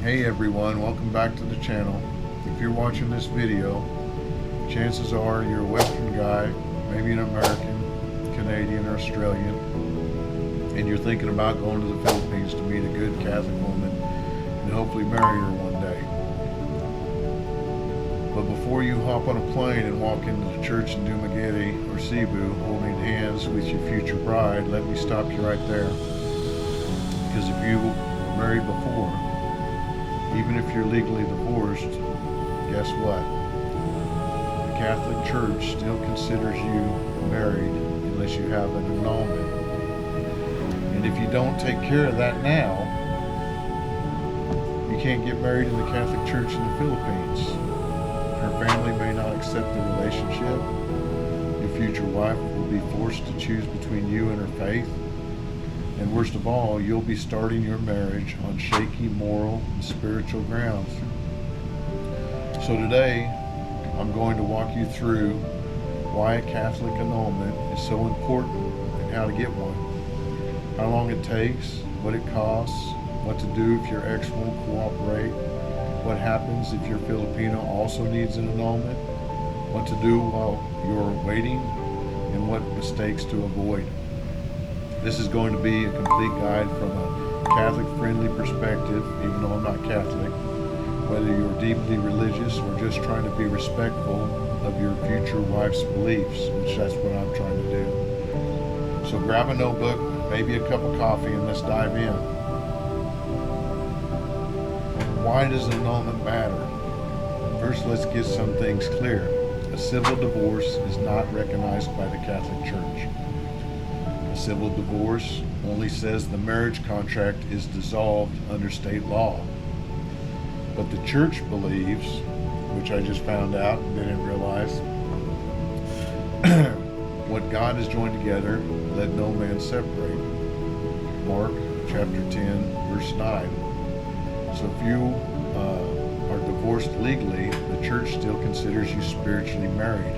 Hey everyone, welcome back to the channel. If you're watching this video, chances are you're a Western guy, maybe an American, Canadian, or Australian, and you're thinking about going to the Philippines to meet a good Catholic woman and hopefully marry her one day. But before you hop on a plane and walk into the church in Dumaguete or Cebu holding hands with your future bride, let me stop you right there. Because if you were married before, even if you're legally divorced, guess what? The Catholic Church still considers you married unless you have an annulment. And if you don't take care of that now, you can't get married in the Catholic Church in the Philippines. Her family may not accept the relationship. Your future wife will be forced to choose between you and her faith. And worst of all, you'll be starting your marriage on shaky moral and spiritual grounds. So today, I'm going to walk you through why a Catholic annulment is so important and how to get one. How long it takes, what it costs, what to do if your ex won't cooperate, what happens if your Filipino also needs an annulment, what to do while you're waiting, and what mistakes to avoid. This is going to be a complete guide from a Catholic-friendly perspective, even though I'm not Catholic, whether you're deeply religious or just trying to be respectful of your future wife's beliefs, which that's what I'm trying to do. So grab a notebook, maybe a cup of coffee, and let's dive in. Why does annulment matter? First, let's get some things clear. A civil divorce is not recognized by the Catholic Church. A civil divorce only says the marriage contract is dissolved under state law. But the church believes, which I just found out and didn't realize, what God has joined together, let no man separate. Mark chapter 10, verse 9. So if you are divorced legally, the church still considers you spiritually married,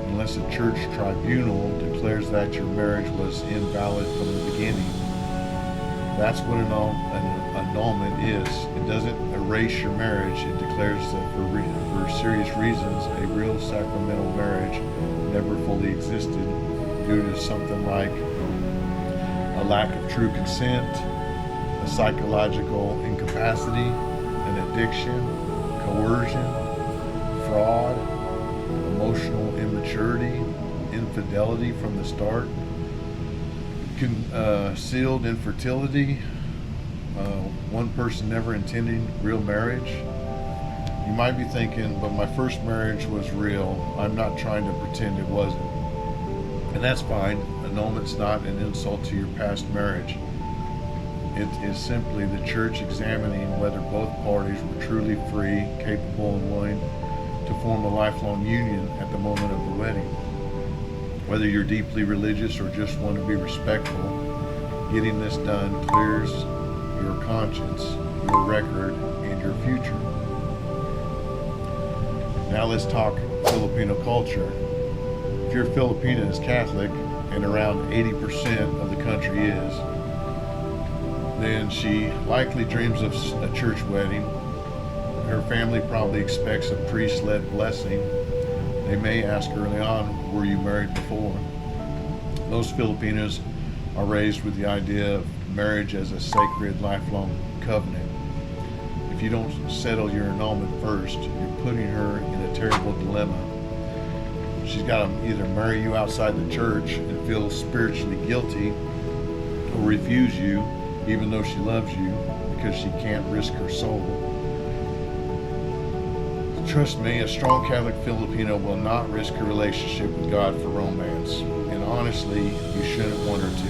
unless a church tribunal declares that your marriage was invalid from the beginning. That's what an annulment is. It doesn't erase your marriage. It declares that for serious reasons, a real sacramental marriage never fully existed due to something like a lack of true consent, a psychological incapacity, an addiction, coercion, fraud, emotional immaturity, infidelity from the start, concealed infertility, one person never intending real marriage. You might be thinking, but my first marriage was real. I'm not trying to pretend it wasn't. And that's fine. Annulment's not an insult to your past marriage. It is simply the church examining whether both parties were truly free, capable, and willing to form a lifelong union at the moment of the wedding. Whether you're deeply religious or just want to be respectful, getting this done clears your conscience, your record, and your future. Now let's talk Filipino culture. If your Filipina is Catholic, and around 80% of the country is, then she likely dreams of a church wedding. Her family probably expects a priest-led blessing. They may ask early on, were you married before? Most Filipinos are raised with the idea of marriage as a sacred lifelong covenant. If you don't settle your annulment first, you're putting her in a terrible dilemma. She's got to either marry you outside the church and feel spiritually guilty, or refuse you even though she loves you, because she can't risk her soul. Trust me, a strong Catholic Filipino will not risk a relationship with God for romance. And honestly, you shouldn't want her to.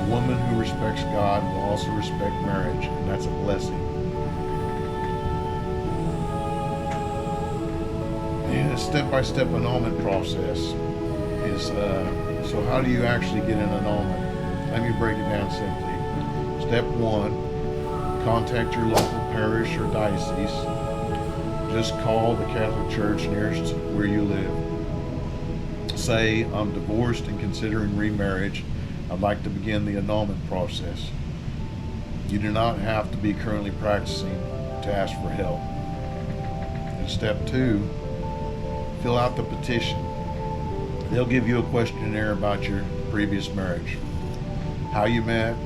A woman who respects God will also respect marriage, and that's a blessing. The step-by-step annulment process is, so how do you actually get an annulment? Let me break it down simply. Step 1, contact your local parish or diocese. Just call the Catholic Church nearest where you live. Say, I'm divorced and considering remarriage. I'd like to begin the annulment process. You do not have to be currently practicing. to ask for help. And step 2, fill out the petition. They'll give you a questionnaire about your previous marriage, how you met,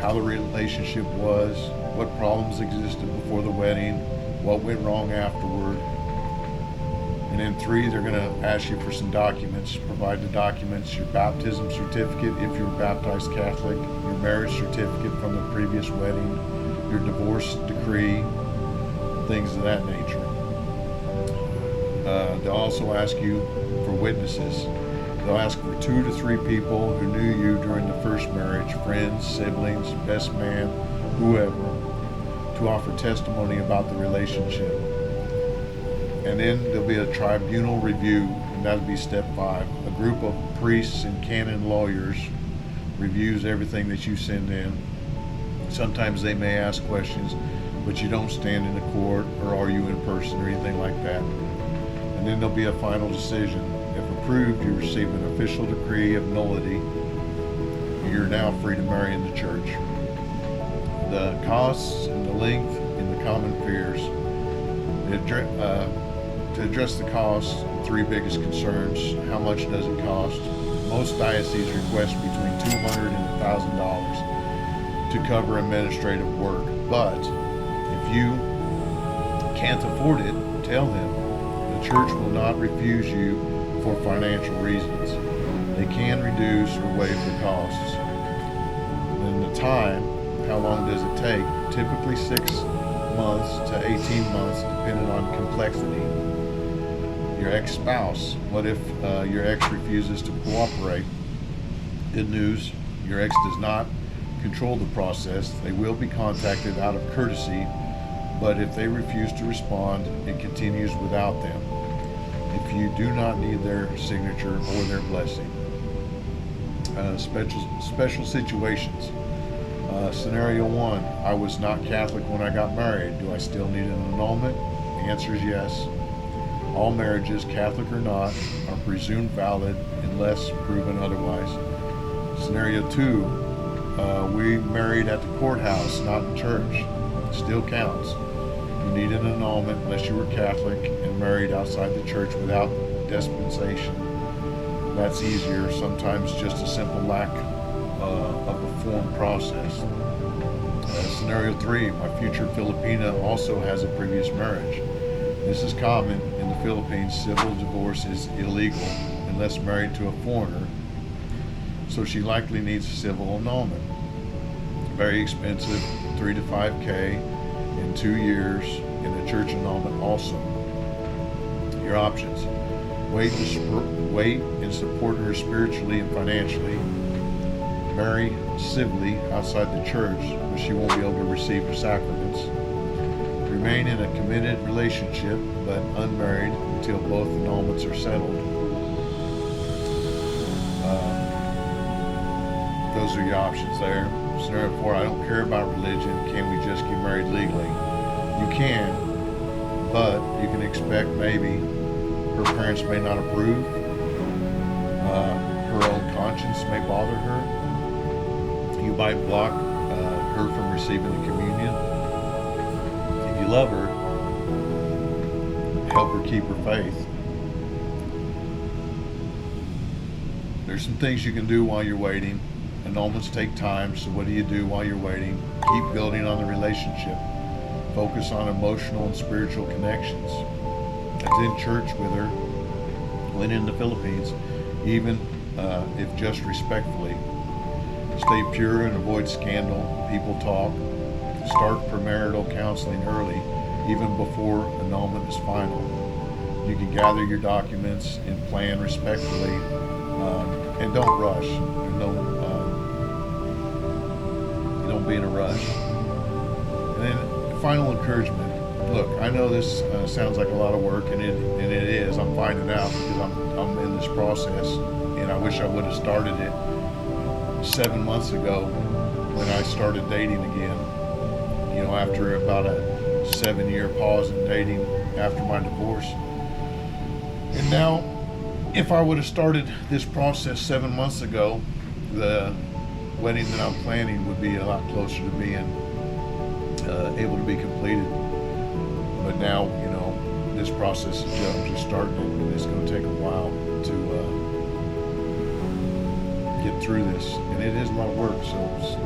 how the relationship was, what problems existed before the wedding, what went wrong afterward. And then 3, they're going to ask you for some documents. Provide the documents: your baptism certificate if you were baptized Catholic, your marriage certificate from the previous wedding, your divorce decree, things of that nature. They'll also ask you for witnesses. They'll ask for 2 to 3 people who knew you during the first marriage, friends, siblings, best man, whoever, to offer testimony about the relationship. And then there'll be a tribunal review, and that'll be step 5. A group of priests and canon lawyers reviews everything that you send in. Sometimes they may ask questions, but you don't stand in the court or argue in person or anything like that. And then there'll be a final decision. If approved, you receive an official decree of nullity. You're now free to marry in the church. The costs and the length and the common fears. To address the costs, 3 biggest concerns: how much does it cost? Most dioceses request between $200 and $1,000 to cover administrative work. But if you can't afford it, tell them. The church will not refuse you for financial reasons. They can reduce or waive the costs. And the time, how long does it take? Typically 6 months to 18 months, depending on complexity. Your ex-spouse, what if your ex refuses to cooperate? Good news, your ex does not control the process. They will be contacted out of courtesy, but if they refuse to respond, it continues without them, if you do not need their signature or their blessing. Special situations. Scenario 1, I was not Catholic when I got married. Do I still need an annulment? The answer is yes. All marriages, Catholic or not, are presumed valid unless proven otherwise. Scenario 2, we married at the courthouse, not in church. Still counts. You need an annulment unless you were Catholic and married outside the church without dispensation. That's easier. Sometimes just a simple lack of a form process. Scenario 3, my future Filipina also has a previous marriage. This is common in the Philippines. Civil divorce is illegal unless married to a foreigner, so she likely needs a civil annulment. Very expensive, 3 to 5K in 2 years, and a church annulment also. Your options: wait and support her spiritually and financially. Marry civilly outside the church, but she won't be able to receive her sacraments. Remain in a committed relationship, but unmarried until both annulments are settled. Those are your options there. Scenario 4, I don't care about religion. Can we just get married legally? You can, but you can expect maybe her parents may not approve. Her own conscience may bother her. You might block her from receiving the communion. If you love her, help her keep her faith. There's some things you can do while you're waiting. Annulments take time, so what do you do while you're waiting? Keep building on the relationship. Focus on emotional and spiritual connections. Attend church with her when in the Philippines, even if just respectfully. Stay pure and avoid scandal, people talk. Start premarital counseling early, even before annulment is final. You can gather your documents and plan respectfully, and don't rush. Don't be in a rush. And then final encouragement. Look, I know this sounds like a lot of work, and it is. I'm finding out because I'm in this process, and I wish I would have started it 7 months ago when I started dating again. You know, after about a 7-year pause in dating after my divorce. And now, if I would have started this process 7 months ago, the wedding that I'm planning would be a lot closer to being able to be completed. But now, this process is just starting, and it's going to take a while to get through this, and it is a lot of work. So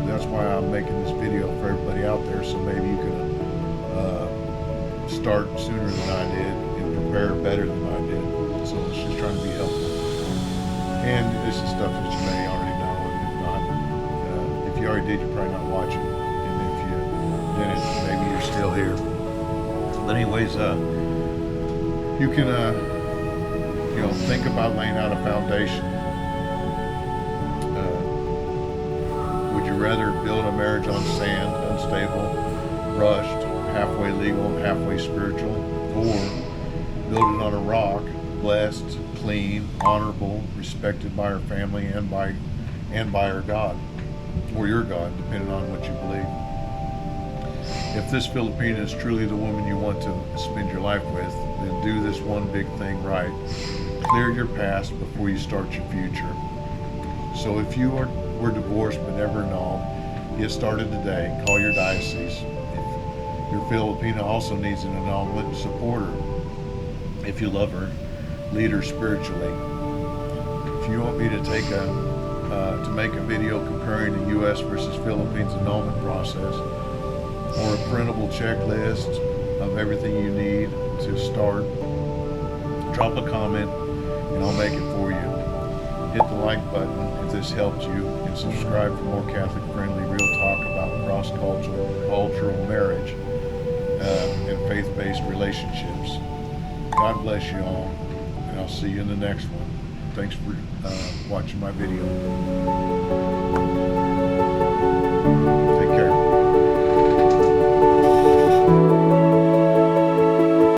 that's why I'm making this video for everybody out there, so maybe you can start sooner than I did and prepare better than I did. So it's just trying to be helpful. And this is stuff that you may already know, and if not, if you already did, you're probably not watching. And if you didn't, maybe you're still here. But anyways, you can think about laying out a foundation. Would you rather build a marriage on sand, unstable, rushed, halfway legal, halfway spiritual, or build it on a rock, blessed, clean, honorable, respected by our family and by our God, or your God, depending on what you believe? If this Filipina is truly the woman you want to spend your life with, then do this one big thing right. Clear your past before you start your future. So if you were divorced but never annulled, get started today. Call your diocese. If your Filipina also needs an annulment, support her. If you love her, lead her spiritually. If you want me to make a video comparing the U.S. versus Philippines annulment process, or a printable checklist of everything you need to start, drop a comment and I'll make it for you. Hit the like button if this helped you, and subscribe for more Catholic-friendly real talk about cross-cultural marriage and faith-based relationships. God bless you all, and I'll see you in the next one. Thanks for watching my video.